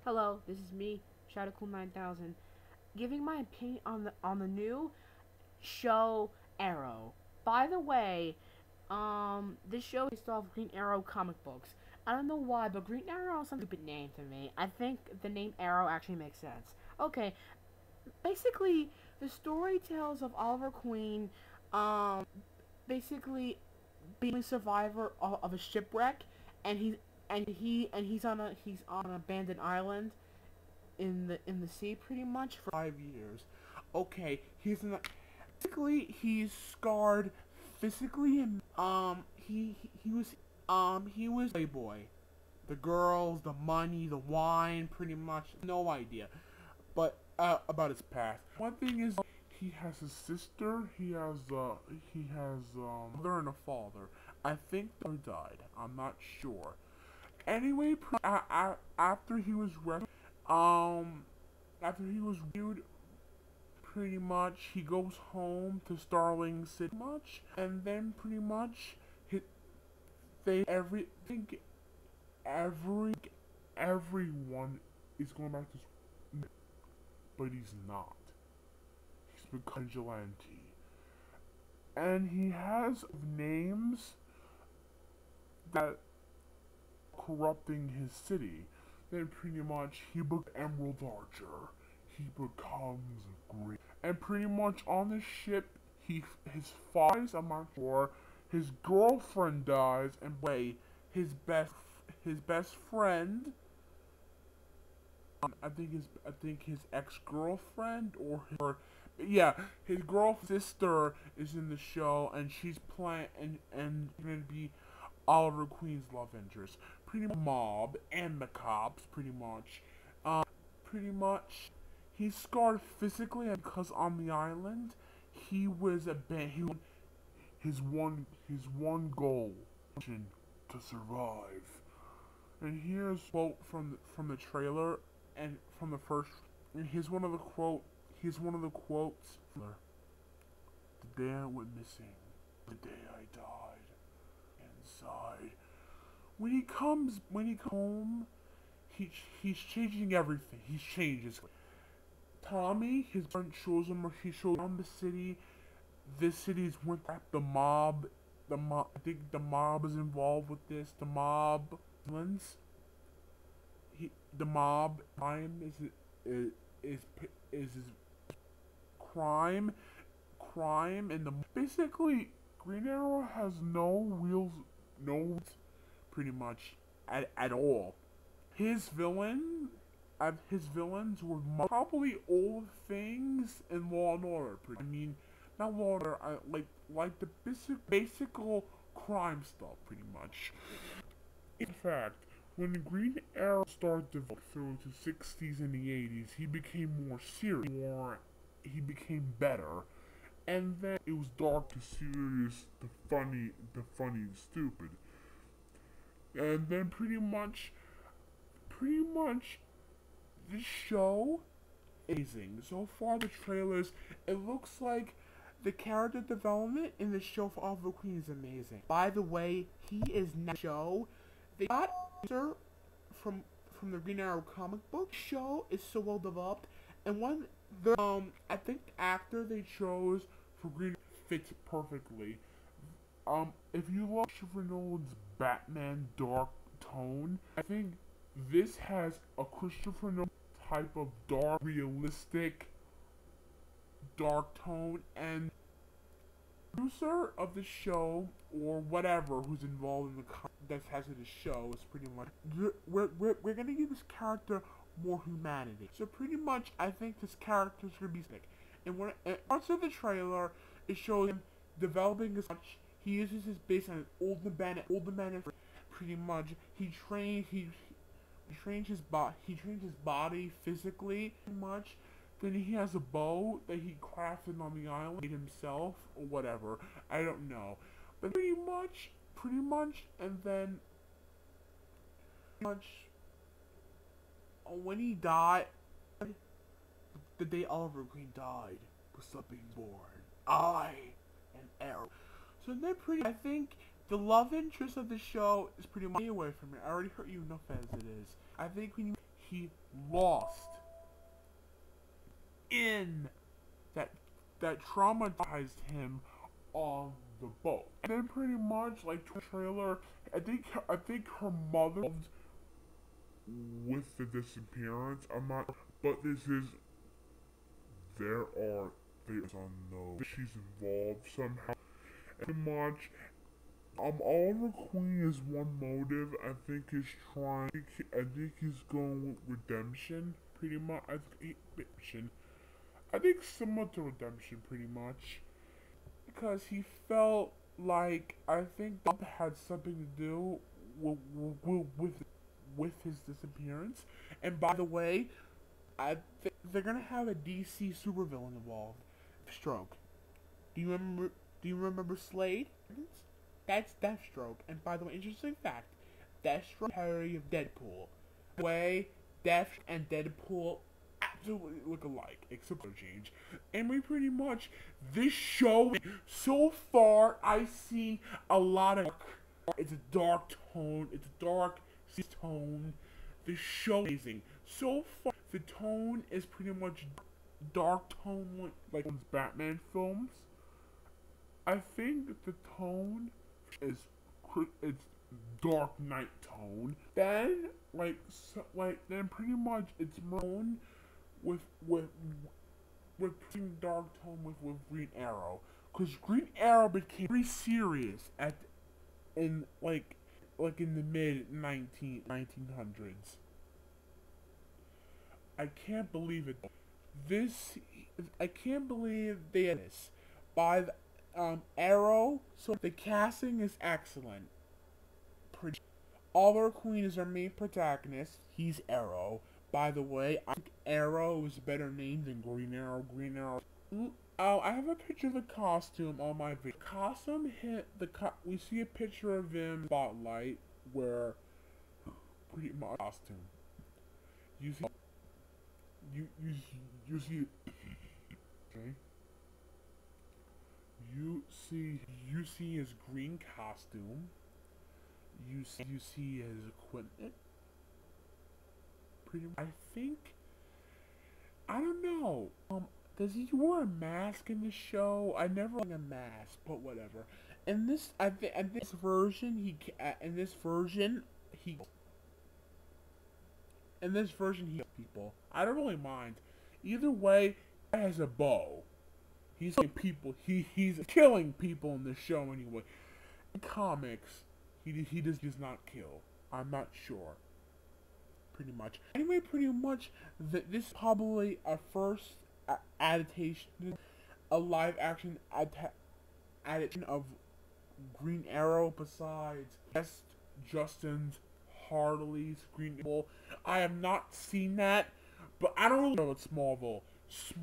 Hello, this is me, Shadowcool9000, giving my opinion on the new show Arrow. By the way, this show is based off Green Arrow comic books. I don't know why, but Green Arrow is a stupid name to me. I think the name Arrow actually makes sense. Okay, basically, the story tells of Oliver Queen, basically being a survivor of a shipwreck, and he's on an abandoned island in the sea pretty much for 5 years. Okay, he's scarred physically and he was playboy. The girls, the money, the wine, pretty much no idea. But about his past. One thing is he has a sister, he has mother and a father. I think they died. I'm not sure. Anyway, after he was um after he was viewed, pretty much he goes home to Starling City much, and then pretty much hit they everyone is going back to school, but he's not. He's become a vigilante, and he has names that corrupting his city. Then pretty much he becomes Emerald Archer. He becomes great, and pretty much on the ship, his father's I'm not sure. His girlfriend dies, and his best friend. I think his ex girlfriend or yeah, his girl sister is in the show, and she's playing and gonna be Oliver Queen's love interest. Pretty much mob and the cops, pretty much. Pretty much, he's scarred physically because on the island, he was his one goal to survive. And here's a quote from the trailer and from the first. And here's one of the quote. Here's one of the quotes. The day I went missing, the day I died inside. When he comes home, he's changing everything. He changes. Tommy, his friend shows him. He shows around the city. This city's went at the mob. I think the mob is involved with this. The mob, the mob crime is crime, and the basically Green Arrow has no wheels, no pretty much at all. His villain, his villains were probably old things in Law and Order. I mean, not Law and Order, like the basic crime stuff, pretty much. In fact, when Green Arrow started developing through the 60s and the 80s, he became more serious, he became better. And then it was dark to serious, the funny and stupid. And then pretty much, this show is amazing. So far, the trailers, it looks like the character development in the show for Oliver Queen is amazing. By the way, he is now show. They got from the Green Arrow comic book. Show is so well developed, and I think the actor they chose for Green fits perfectly. If you love Christopher Nolan's Batman dark tone, I think this has a Christopher Nolan type of dark, realistic, dark tone, and the producer of the show, or whatever, who's involved in that has in the show, is pretty much, we're gonna give this character more humanity. So pretty much, I think this character's gonna be sick. And parts of the trailer, it shows him developing his much. He uses his base on an old abandoned. Pretty much, he trains his body physically, pretty much. Then he has a bow that he crafted on the island, made himself, or whatever. I don't know. But pretty much, and then, when he died, the day Oliver Queen died, was something born. I am Arrow. So then I think the love interest of the show is pretty much away from it. I already hurt you enough as it is. I think he lost in that traumatized him on the boat. And then pretty much like the trailer, I think her mother with the disappearance. I'm not, but there's unknown. She's involved somehow. And pretty much, Oliver Queen is one motive. I think he's going with redemption. Pretty much, I think similar to redemption, pretty much, because he felt like I think that had something to do with his disappearance. And by the way, I think they're gonna have a DC supervillain involved, Deathstroke. Do you remember Slade? That's Deathstroke. And by the way, interesting fact, Deathstroke parody of Deadpool. The way Death and Deadpool absolutely look alike, except for change. And we pretty much, this show, so far, I see a lot of, it's a dark tone, the show is amazing. So far, the tone is pretty much dark tone, like Batman films. I think the tone is, it's Dark Knight tone. Then, then pretty much it's tone with dark tone with Green Arrow, because Green Arrow became very serious in the mid 1900s. I can't believe it. I can't believe they did this by Arrow. So the casting is excellent. Oliver Queen is our main protagonist. He's Arrow. By the way, I think Arrow is a better name than Green Arrow. Oh, I have a picture of the costume on my video. We see a picture of him in Spotlight, where pretty much costume. You see, okay. You see his green costume. You see his equipment. I think, I don't know. Does he wear a mask in the show? I never like a mask, but whatever. In this version, he kills people. I don't really mind. Either way, he has a bow. He's killing people. He's killing people in the show anyway. In comics, he does not kill. I'm not sure. Pretty much. Anyway, pretty much, this is probably a first adaptation, a live-action adaptation of Green Arrow besides Justin Hartley's Green Arrow. I have not seen that, but I don't really know about Smallville.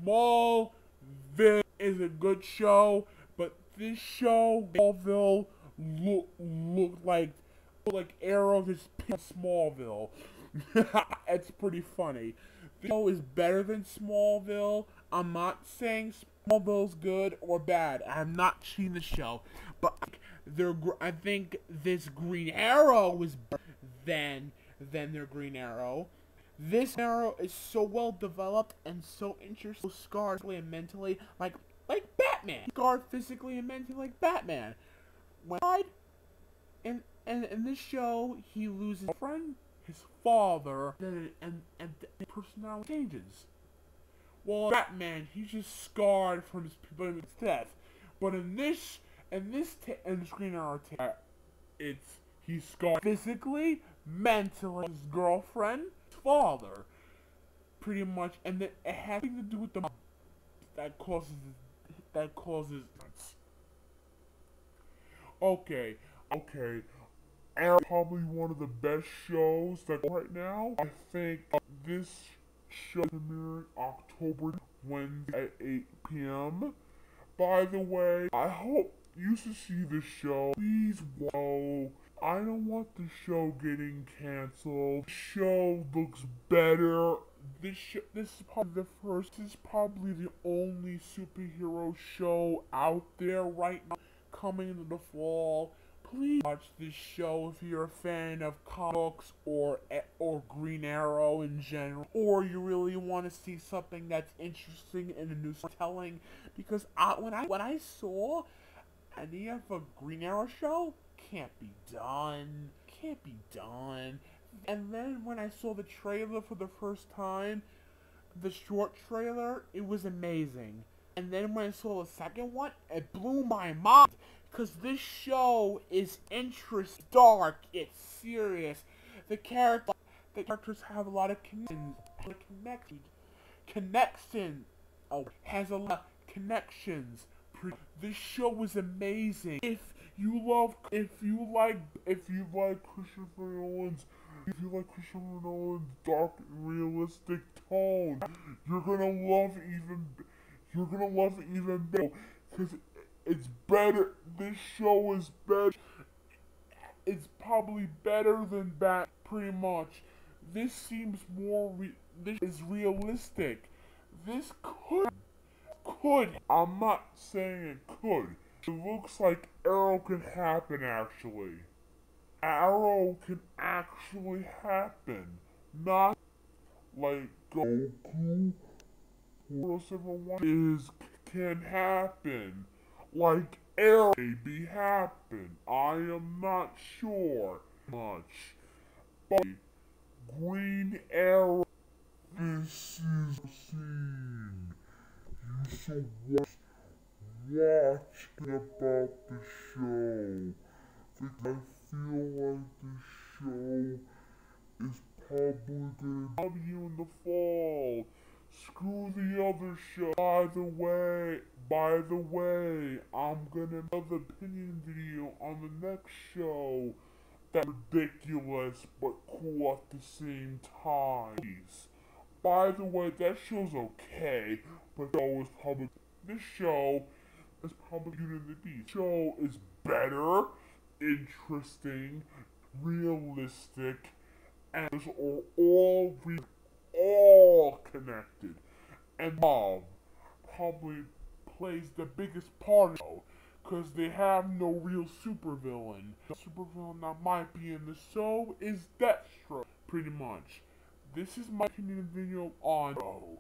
Smallville is a good show, but this show, Smallville, looked like Arrow just picked Smallville. It's pretty funny. The show is better than Smallville. I'm not saying Smallville's good or bad. I have not seen the show, but I think this Green Arrow is better than their Green Arrow. This Arrow is so well developed and so interesting, so scarred physically and mentally, like Batman. Scarred physically and mentally like Batman. When he died, in this show, he loses a friend, his father, and the personality changes. Well, Batman, he's just scarred from his death. But in this Green Arrow, he's scarred physically, mentally, his girlfriend, his father, pretty much, and it has nothing to do with the that causes. Okay. Arrow is probably one of the best shows that right now. I think this show premiering October Wednesday at 8 p.m. By the way, I hope you should see the show. Please, I don't want the show getting canceled. The show looks better. This is probably the only superhero show out there right now coming into the fall. please watch this show if you're a fan of comic books or Green Arrow in general, or you really want to see something that's interesting in a new storytelling. Because when I saw any of a Green Arrow show, can't be done. And then when I saw the trailer for the first time, the short trailer, it was amazing. And then when I saw the second one, it blew my mind. Because this show is interesting, dark, it's serious. The characters have a lot of has a lot of connections. This show is amazing. If you like Christopher Nolan's dark and realistic tone, you're gonna love it even better. Because it's better. This show is better. It's probably better than that, pretty much. This seems this is realistic. This could. I'm not saying it could. It looks like Arrow can happen, actually. Arrow can actually happen. Not like Goku or someone can happen. Like Arrow maybe happen. I am not sure much. But Green Arrow, this is a scene. You should watch about the show. Because I feel like the show is probably gonna have you in the fall. Screw the other show. By the way, I'm gonna have an opinion video on the next show that's ridiculous but cool at the same time. By the way, that show's okay, but this show is probably Beauty and the Beast. The show is better, interesting, realistic, and are all connected. And Mom probably plays the biggest part of the show, because they have no real supervillain. The supervillain that might be in the show is Deathstroke, pretty much. This is my opinion video on Arrow.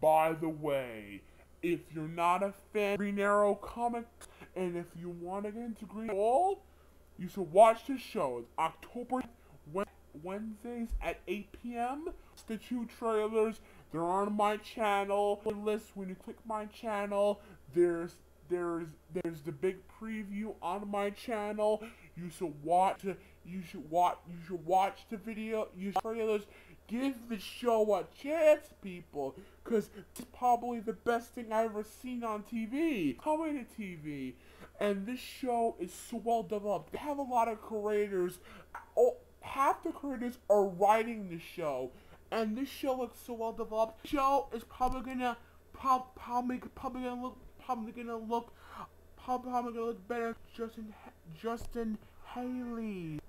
By the way, if you're not a fan of Green Arrow comics, and if you want to get into Green Arrow, you should watch this show. It's October Wednesdays at 8 p.m. It's the 2 trailers. They're on my channel. When you click my channel, there's the big preview on my channel. You should watch the video. Trailers. Give the show a chance, people, because it's probably the best thing I've ever seen on TV. Coming to TV. And this show is so well developed. They have a lot of creators. Half the creators are writing the show. And this show looks so well developed. The show is probably gonna look better. Justin Haley.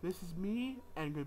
This is me, and good.